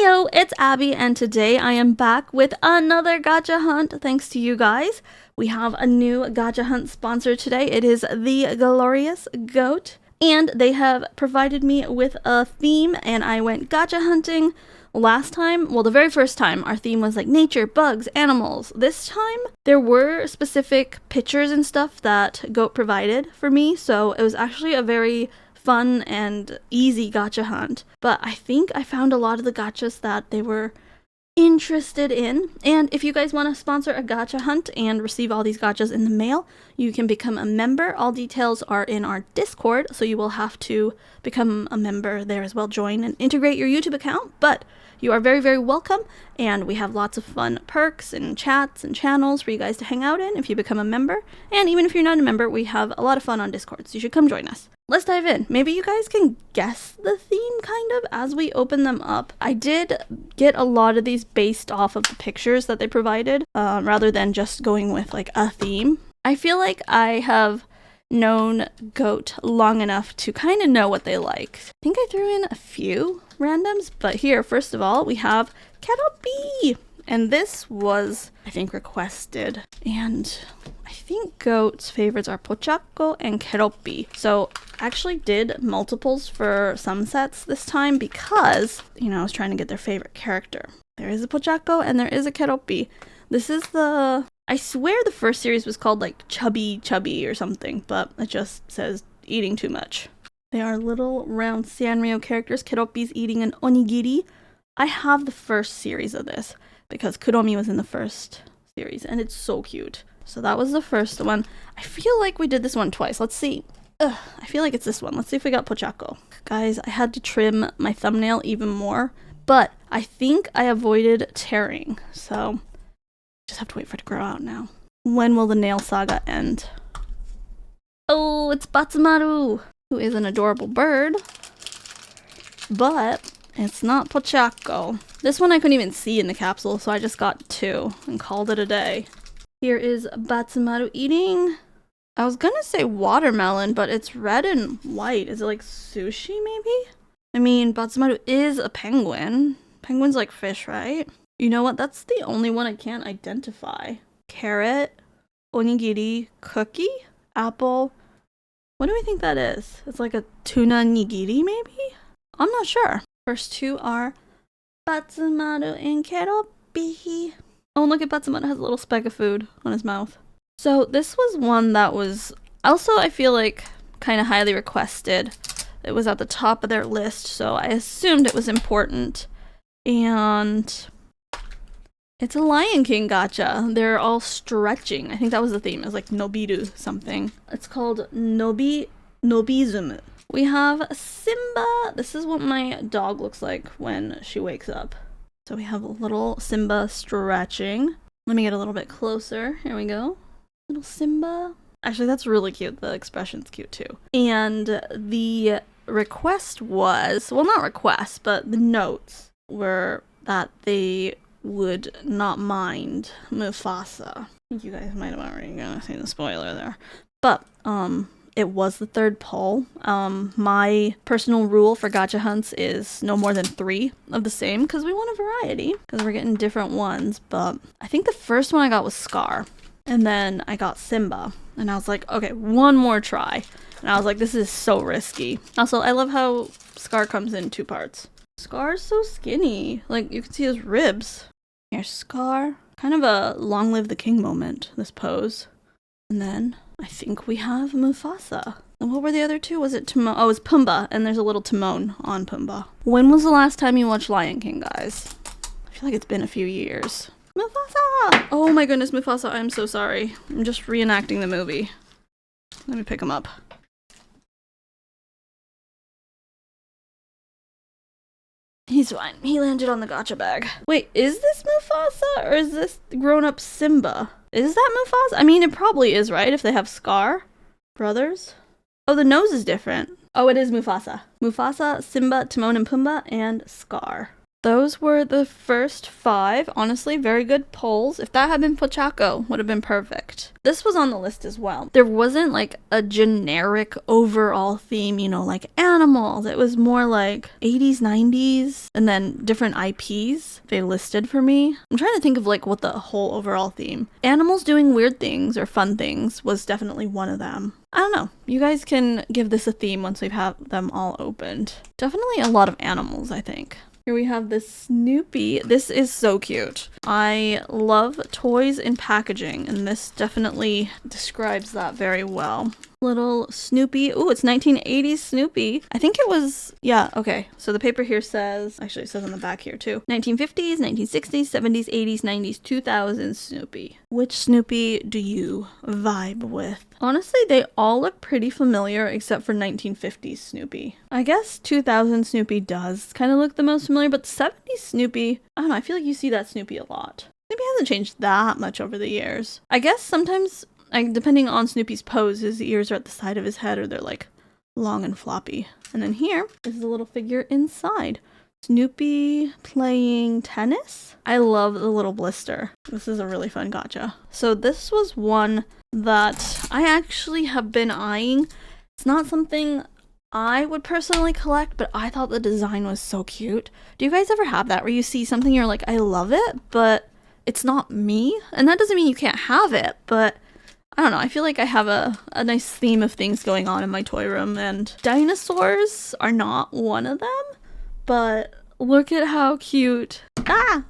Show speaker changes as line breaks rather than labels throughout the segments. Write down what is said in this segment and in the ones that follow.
Heyo, it's Abby, and today I am back with another gacha hunt thanks to you guys. We have a new gacha hunt sponsor today. It is TheGloriousGoat, and they have provided me with a theme, and I went gacha hunting. Last time, well, the very first time, our theme was like nature, bugs, animals. This time, there were specific pictures and stuff that Goat provided for me, so it was actually a very fun and easy gacha hunt. But I think I found a lot of the gachas that they were interested in. And if you guys want to sponsor a gacha hunt and receive all these gachas in the mail, you can become a member. All details are in our Discord, so you will have to become a member there as well. Join and integrate your YouTube account, but you are very, very welcome, and we have lots of fun perks and chats and channels for you guys to hang out in if you become a member. And even if you're not a member, we have a lot of fun on Discord, so you should come join us. Let's dive in. Maybe you guys can guess the theme, kind of, as we open them up. I did get a lot of these based off of the pictures that they provided, rather than just going with, like, a theme. I feel like I have known Goat long enough to kind of know what they like. I think I threw in a few randoms, but here, first of all, we have Keropi, and this was, I think, requested, and I think Goat's favorites are Pochacco and Keropi. So I actually did multiples for some sets this time because, you know, I was trying to get their favorite character. There is a Pochacco and there is a Keropi. This is the, I swear the first series was called like Chubby or something, but it just says eating too much. They are little round Sanrio characters. Keropi's eating an onigiri. I have the first series of this because Kuromi was in the first series and it's so cute. So that was the first one. I feel like we did this one twice. Let's see. I feel like it's this one. Let's see if we got Pochacco. Guys, I had to trim my thumbnail even more, but I think I avoided tearing. So just have to wait for it to grow out now. When will the nail saga end? Oh, it's Batsumaru, who is an adorable bird, but it's not Pochacco. This one I couldn't even see in the capsule, so I just got two and called it a day. Here is Batsumaru eating, I was gonna say watermelon, but it's red and white. Is it like sushi maybe? I mean, Batsumaru is a penguin. Penguins like fish, right? You know what? That's the only one I can't identify. Carrot, onigiri, cookie, apple. What do we think that is? It's like a tuna nigiri maybe? I'm not sure. First two are Batsumaru and Keropi. Oh, look at Batsumaru has a little speck of food on his mouth. So this was one that was also, I feel like, kind of highly requested. It was at the top of their list, so I assumed it was important. And it's a Lion King gacha. They're all stretching. I think that was the theme. It was like Nobiru something. It's called Nobizumu. We have Simba. This is what my dog looks like when she wakes up. So we have a little Simba stretching. Let me get a little bit closer. Here we go. Little Simba. Actually, that's really cute. The expression's cute too. And the request was, well, not request, but the notes were that they would not mind Mufasa. I think you guys might have already seen the spoiler there. But, it was the third poll. My personal rule for gacha hunts is no more than 3 of the same, because we want a variety, because we're getting different ones. But I think the first one I got was Scar, and then I got Simba, and I was like, okay, one more try. And I was like, this is so risky. Also, I love how Scar comes in 2 parts. Scar's so skinny. Like, you can see his ribs. Here's Scar. Kind of a long live the king moment, this pose. And then I think we have Mufasa. And what were the other 2? Was it Timon? Oh, it was Pumbaa, and there's a little Timon on Pumbaa. When was the last time you watched Lion King, guys? I feel like it's been a few years. Mufasa! Oh my goodness, Mufasa, I'm so sorry. I'm just reenacting the movie. Let me pick him up. He's fine. He landed on the gacha bag. Wait, is this Mufasa or is this grown-up Simba? Is that Mufasa? I mean, it probably is, right? If they have Scar brothers. Oh, the nose is different. Oh, it is Mufasa. Mufasa, Simba, Timon and Pumbaa, and Scar. Those were the first 5. Honestly, very good polls. If that had been Pochaco, would have been perfect. This was on the list as well. There wasn't like a generic overall theme, you know, like animals. It was more like 80s, 90s, and then different IPs they listed for me. I'm trying to think of like what the whole overall theme. Animals doing weird things or fun things was definitely one of them. I don't know. You guys can give this a theme once we've had them all opened. Definitely a lot of animals, I think. Here we have this Snoopy. This is so cute. I love toys and packaging, and this definitely describes that very well. Little Snoopy. Ooh, it's 1980s Snoopy. I think it was, yeah, okay. So the paper here says, actually it says on the back here too, 1950s, 1960s, 70s, 80s, 90s, 2000s Snoopy. Which Snoopy do you vibe with? Honestly, they all look pretty familiar except for 1950s Snoopy. I guess 2000 Snoopy does kind of look the most familiar, but 70s Snoopy, I don't know, I feel like you see that Snoopy a lot. Snoopy hasn't changed that much over the years. I guess sometimes, depending on Snoopy's pose, his ears are at the side of his head or they're like long and floppy. And then here is the little figure inside. Snoopy playing tennis. I love the little blister. This is a really fun gacha. So this was one that I actually have been eyeing. It's not something I would personally collect, but I thought the design was so cute. Do you guys ever have that where you see something you're like, I love it, but it's not me? And that doesn't mean you can't have it, but I don't know, I feel like I have a nice theme of things going on in my toy room, and dinosaurs are not one of them, but look at how cute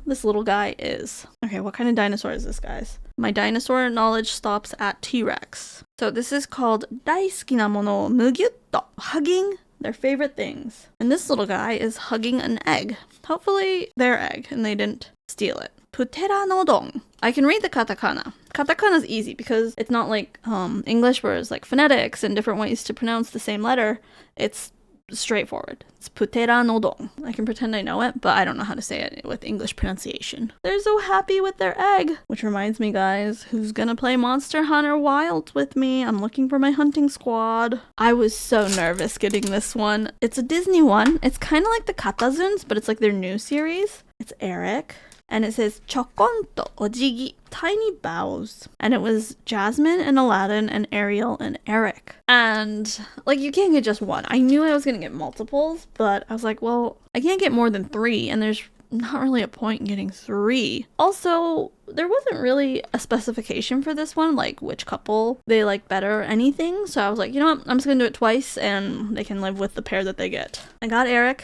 this little guy is. Okay, what kind of dinosaur is this, guys? My dinosaur knowledge stops at T-Rex. So this is called daisuki na mono o mugyutto, hugging their favorite things. And this little guy is hugging an egg. Hopefully their egg, and they didn't steal it. Putera no don. I can read the katakana. Katakana is easy because it's not like English where it's like phonetics and different ways to pronounce the same letter. It's straightforward. It's putera no don. I can pretend I know it, but I don't know how to say it with English pronunciation. They're so happy with their egg. Which reminds me, guys, who's gonna play Monster Hunter Wilds with me? I'm looking for my hunting squad. I was so nervous getting this one. It's a Disney one. It's kind of like the Katazuns, but it's like their new series. It's Eric. And it says Chokonto Ojigi, tiny bows. And it was Jasmine and Aladdin and Ariel and Eric. And like, you can't get just one. I knew I was gonna get multiples, but I was like, well, I can't get more than 3, and there's not really a point in getting 3. Also, there wasn't really a specification for this one, like which couple they like better or anything. So I was like, you know what, I'm just gonna do it twice and they can live with the pair that they get. I got Eric.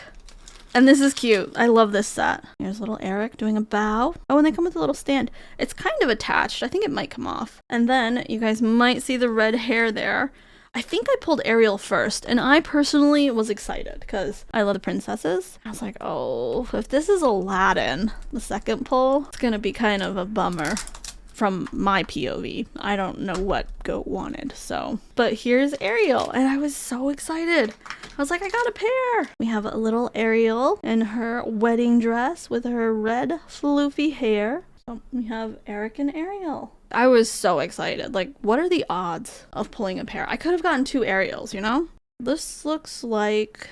And this is cute. I love this set. Here's little Eric doing a bow. Oh, and they come with a little stand. It's kind of attached. I think it might come off. And then you guys might see the red hair there. I think I pulled Ariel first, and I personally was excited because I love the princesses. I was like, oh, if this is Aladdin, the second pull, it's gonna be kind of a bummer. From my POV. I don't know what Goat wanted, so. But here's Ariel, and I was so excited. I was like, I got a pair. We have a little Ariel in her wedding dress with her red floofy hair. So we have Eric and Ariel. I was so excited. Like, what are the odds of pulling a pair? I could have gotten 2 Ariels, you know? This looks like...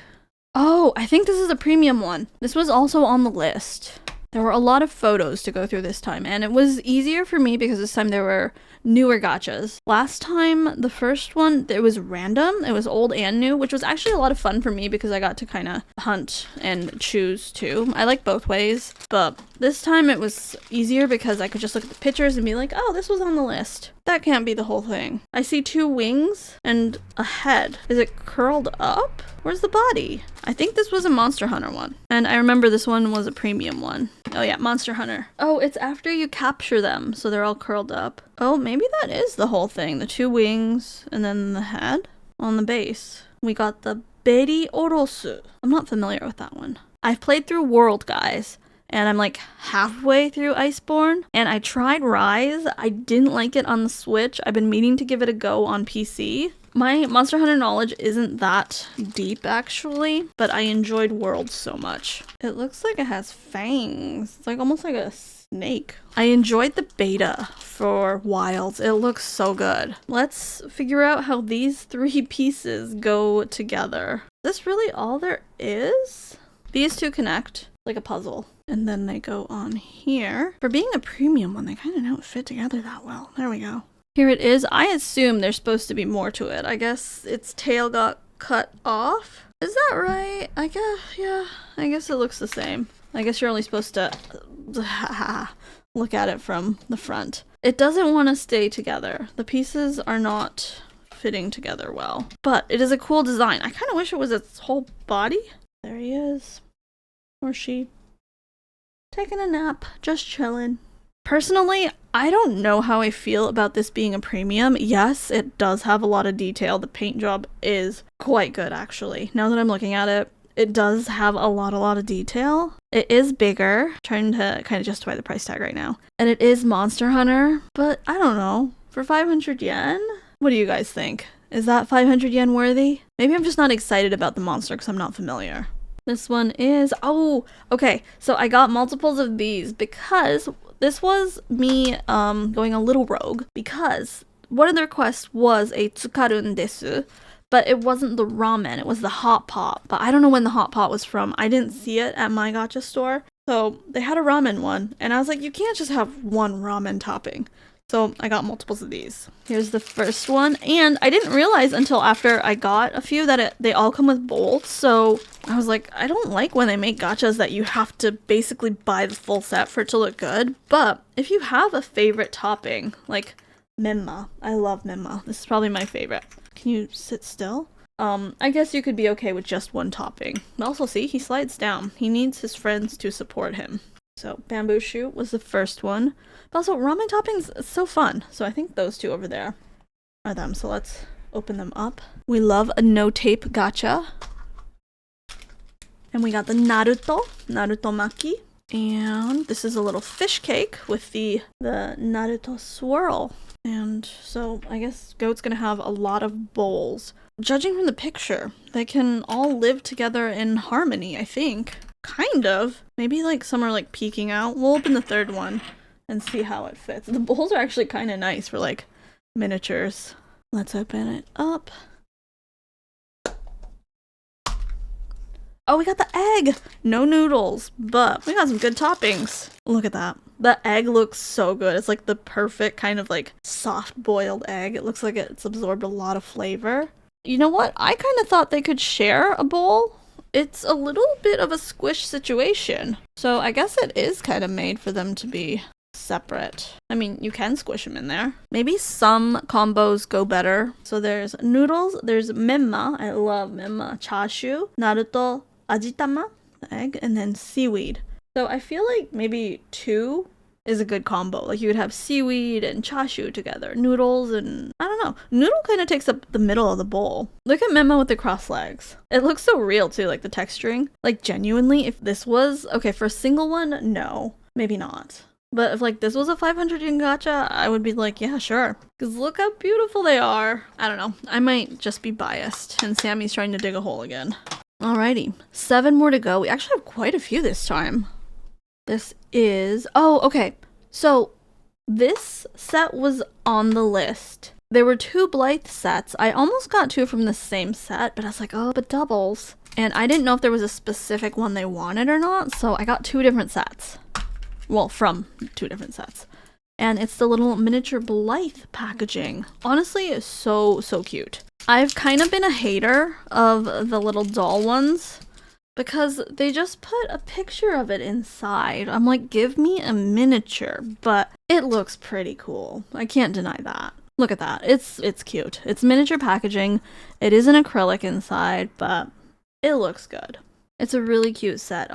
Oh, I think this is a premium one. This was also on the list. There were a lot of photos to go through this time, and it was easier for me because this time there were newer gachas. Last time, the first one, it was random. It was old and new, which was actually a lot of fun for me because I got to kind of hunt and choose too. I like both ways, but this time it was easier because I could just look at the pictures and be like, oh, this was on the list. That can't be the whole thing. I see 2 wings and a head. Is it curled up? Where's the body? I think this was a Monster Hunter one. And I remember this one was a premium one. Oh yeah, Monster Hunter. Oh, it's after you capture them, so they're all curled up. Oh, maybe that is the whole thing. The 2 wings and then the head on the base. We got the Beri Orosu. I'm not familiar with that one. I've played through World, guys. And I'm like halfway through Iceborne, and I tried Rise. I didn't like it on the Switch. I've been meaning to give it a go on PC. My Monster Hunter knowledge isn't that deep actually, but I enjoyed World so much. It looks like it has fangs. It's like almost like a snake. I enjoyed the beta for Wilds. It looks so good. Let's figure out how these 3 pieces go together. Is this really all there is? These 2 connect. like a puzzle. And then they go on here. For being a premium one, they kind of don't fit together that well. There we go. Here it is. I assume there's supposed to be more to it. I guess its tail got cut off. Is that right? I guess, yeah. I guess it looks the same. I guess you're only supposed to look at it from the front. It doesn't want to stay together. The pieces are not fitting together well. But it is a cool design. I kind of wish it was its whole body. There he is. Or she. Taking a nap. Just chilling. Personally, I don't know how I feel about this being a premium. Yes, it does have a lot of detail. The paint job is quite good, actually. Now that I'm looking at it, it does have a lot of detail. It is bigger. I'm trying to kind of justify the price tag right now. And it is Monster Hunter, but I don't know. For 500 yen? What do you guys think? Is that 500 yen worthy? Maybe I'm just not excited about the monster because I'm not familiar. This one is, oh, okay. So I got multiples of these because this was me going a little rogue, because one of the requests was a tsukarun desu, but it wasn't the ramen, it was the hot pot. But I don't know when the hot pot was from. I didn't see it at my gacha store. So they had a ramen one, and I was like, you can't just have one ramen topping. So I got multiples of these. Here's the first one, and I didn't realize until after I got a few that they all come with bowls. So I was like, I don't like when they make gachas that you have to basically buy the full set for it to look good. But if you have a favorite topping, like memma, I love memma. This is probably my favorite. Can you sit still? I guess you could be okay with just one topping. But also, see, he slides down. He needs his friends to support him. So bamboo shoot was the first one. But also ramen toppings is so fun. So I think those two over there are them. So let's open them up. We love a no tape gacha. And we got the Naruto Maki. And this is a little fish cake with the Naruto swirl. And so I guess Goat's gonna have a lot of bowls. Judging from the picture, they can all live together in harmony, I think. Kind of. Maybe like some are like peeking out. We'll open the third one and see how it fits. The bowls are actually kind of nice for like miniatures. Let's open it up. Oh, we got the egg! No noodles, but we got some good toppings. Look at that. The egg looks so good. It's like the perfect kind of like soft boiled egg. It looks like it's absorbed a lot of flavor. You know what? I kind of thought they could share a bowl. It's a little bit of a squish situation. So I guess it is kind of made for them to be separate. I mean, you can squish them in there. Maybe some combos go better. So there's noodles, there's memma. I love memma. Chashu, Naruto, ajitama, the egg, and then seaweed. So I feel like maybe two is a good combo. Like you would have seaweed and chashu together. Noodles and I don't know. Noodle kind of takes up the middle of the bowl. Look at Memma with the cross legs. It looks so real too, like the texturing. Like genuinely, if this was, okay, for a single one, no, maybe not. But if like this was a 500 yen gacha, I would be like, yeah, sure. Because look how beautiful they are. I don't know. I might just be biased and Sammy's trying to dig a hole again. Alrighty, 7 more to go. We actually have quite a few this time. This is, oh, okay. So this set was on the list. There were 2 Blythe sets. I almost got 2 from the same set, but I was like, oh, but doubles. And I didn't know if there was a specific one they wanted or not, so I got 2 different sets. Well, from 2 different sets. And it's the little miniature Blythe packaging. Honestly, it's so cute. I've kind of been a hater of the little doll ones because they just put a picture of it inside. I'm like, give me a miniature, but it looks pretty cool. I can't deny that. Look at that. It's cute. It's miniature packaging. It is an acrylic inside, but it looks good. It's a really cute set.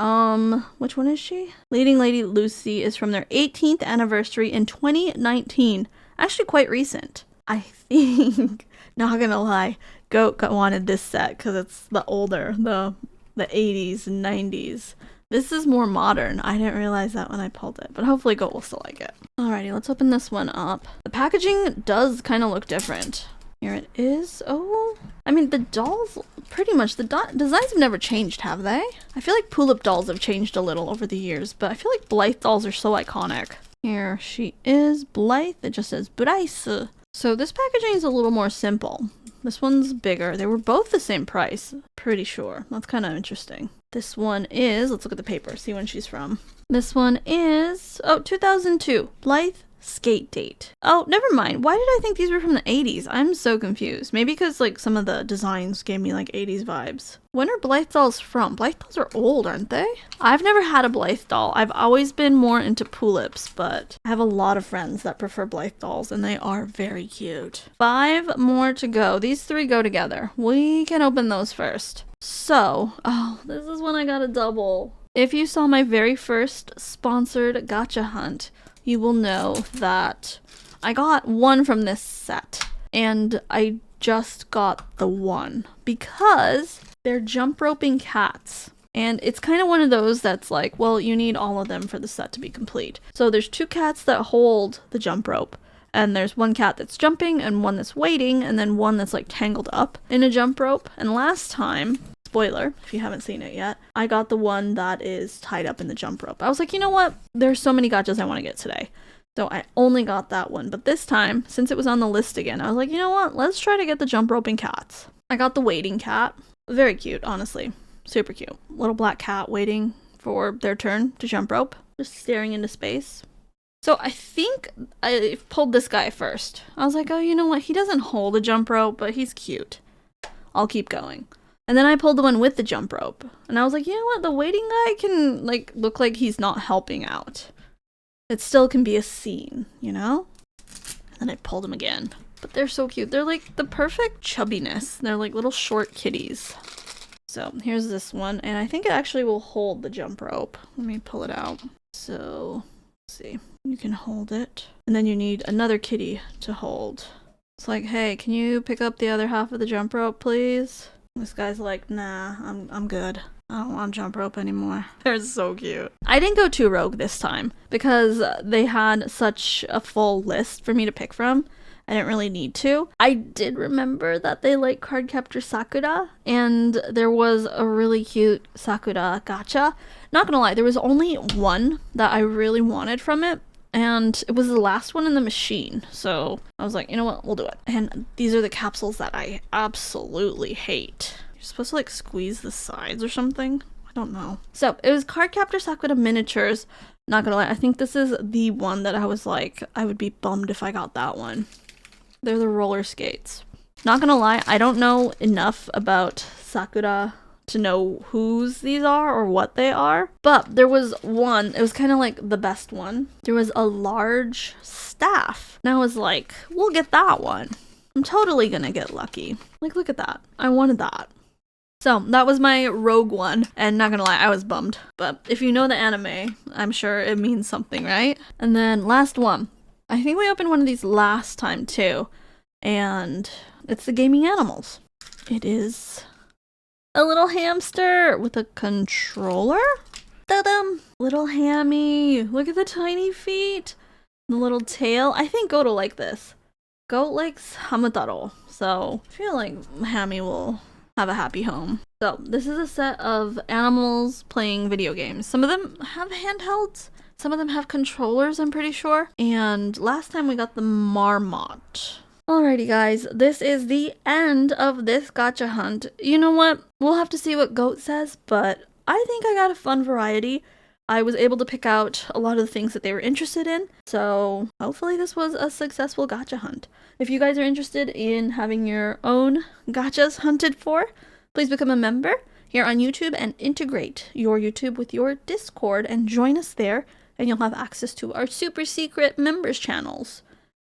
Which one is she? Leading Lady Lucy is from their 18th anniversary in 2019. Actually quite recent. I think, not gonna lie, Goat wanted this set because it's the older, the 80s and 90s. This is more modern. I didn't realize that when I pulled it, but hopefully Goat will still like it. Alrighty, let's open this one up. The packaging does kind of look different. Here it is. Oh, I mean, the dolls, pretty much, the designs have never changed, have they? I feel like pull-up dolls have changed a little over the years, but I feel like Blythe dolls are so iconic. Here she is, Blythe. It just says Blythe. So this packaging is a little more simple. This one's bigger. They were both the same price, pretty sure. That's kind of interesting. This one is, let's look at the paper, see when she's from. This one is, oh, 2002. Blythe skate date. Oh, never mind. Why did I think these were from the 80s? I'm so confused. Maybe because like some of the designs gave me like 80s vibes. When are Blythe dolls from? Blythe dolls are old, aren't they? I've never had a Blythe doll. I've always been more into Pulips, but I have a lot of friends that prefer Blythe dolls and they are very cute. 5 more to go. These 3 go together. We can open those first. So, oh, this is when I got a double. If you saw my very first sponsored gacha hunt, you will know that I got 1 from this set, and I just got the 1 because they're jump roping cats. And it's kind of one of those that's like, well, you need all of them for the set to be complete. So there's 2 cats that hold the jump rope, and there's 1 cat that's jumping and 1 that's waiting, and then 1 that's like tangled up in a jump rope. And last time, spoiler, if you haven't seen it yet, I got the one that is tied up in the jump rope. I was like, you know what? There's so many gachas I want to get today. So I only got that one. But this time, since it was on the list again, I was like, you know what? Let's try to get the jump roping cats. I got the waiting cat. Very cute, honestly. Super cute. Little black cat waiting for their turn to jump rope. Just staring into space. So I think I pulled this guy first. I was like, oh, you know what? He doesn't hold a jump rope, but he's cute. I'll keep going. And then I pulled the one with the jump rope. And I was like, you know what? The waiting guy can, like, look like he's not helping out. It still can be a scene, you know? And then I pulled him again. But they're so cute. They're, like, the perfect chubbiness. They're, like, little short kitties. So, here's this one. And I think it actually will hold the jump rope. Let me pull it out. So, let's see. You can hold it. And then you need another kitty to hold. It's like, hey, can you pick up the other half of the jump rope, please? This guy's like, nah, I'm good. I don't want jump rope anymore. They're so cute. I didn't go too rogue this time because they had such a full list for me to pick from. I didn't really need to. I did remember that they like Cardcaptor Sakura, and there was a really cute Sakura gacha. Not gonna lie, there was only 1 that I really wanted from it, and it was the last one in the machine. So I was like, you know what, we'll do it. And these are the capsules that I absolutely hate. You're supposed to like squeeze the sides or something. I don't know. So it was Cardcaptor Sakura miniatures. Not gonna lie, I think this is the one that I was like, I would be bummed if I got that one. They're the roller skates. Not gonna lie, I don't know enough about Sakura to know whose these are or what they are, but there was one, it was kind of like the best one. There was a large staff, and I was like, we'll get that one. I'm totally gonna get lucky. Like, look at that. I wanted that. So that was my rogue one, and not gonna lie, I was bummed. But if you know the anime, I'm sure it means something, right? And then last one. I think we opened one of these last time too, and it's the gaming animals. It is a little hamster with a controller. Ta-dum! Little hammy. Look at the tiny feet. The little tail. I think Goat will like this. Goat likes Hamataro, so I feel like Hammy will have a happy home. So this is a set of animals playing video games. Some of them have handhelds. Some of them have controllers, I'm pretty sure. And last time we got the Marmot. Alrighty guys, this is the end of this gacha hunt. You know what? We'll have to see what Goat says, but I think I got a fun variety. I was able to pick out a lot of the things that they were interested in, so hopefully this was a successful gacha hunt. If you guys are interested in having your own gachas hunted for, please become a member here on YouTube and integrate your YouTube with your Discord and join us there, and you'll have access to our super secret members channels.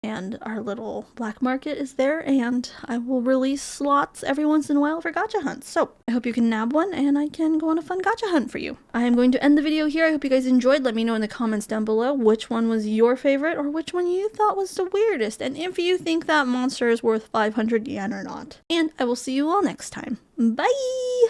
And our little black market is there, and I will release slots every once in a while for gacha hunts. So I hope you can nab one, and I can go on a fun gacha hunt for you. I am going to end the video here. I hope you guys enjoyed. Let me know in the comments down below which one was your favorite, or which one you thought was the weirdest, and if you think that monster is worth 500 yen or not. And I will see you all next time. Bye!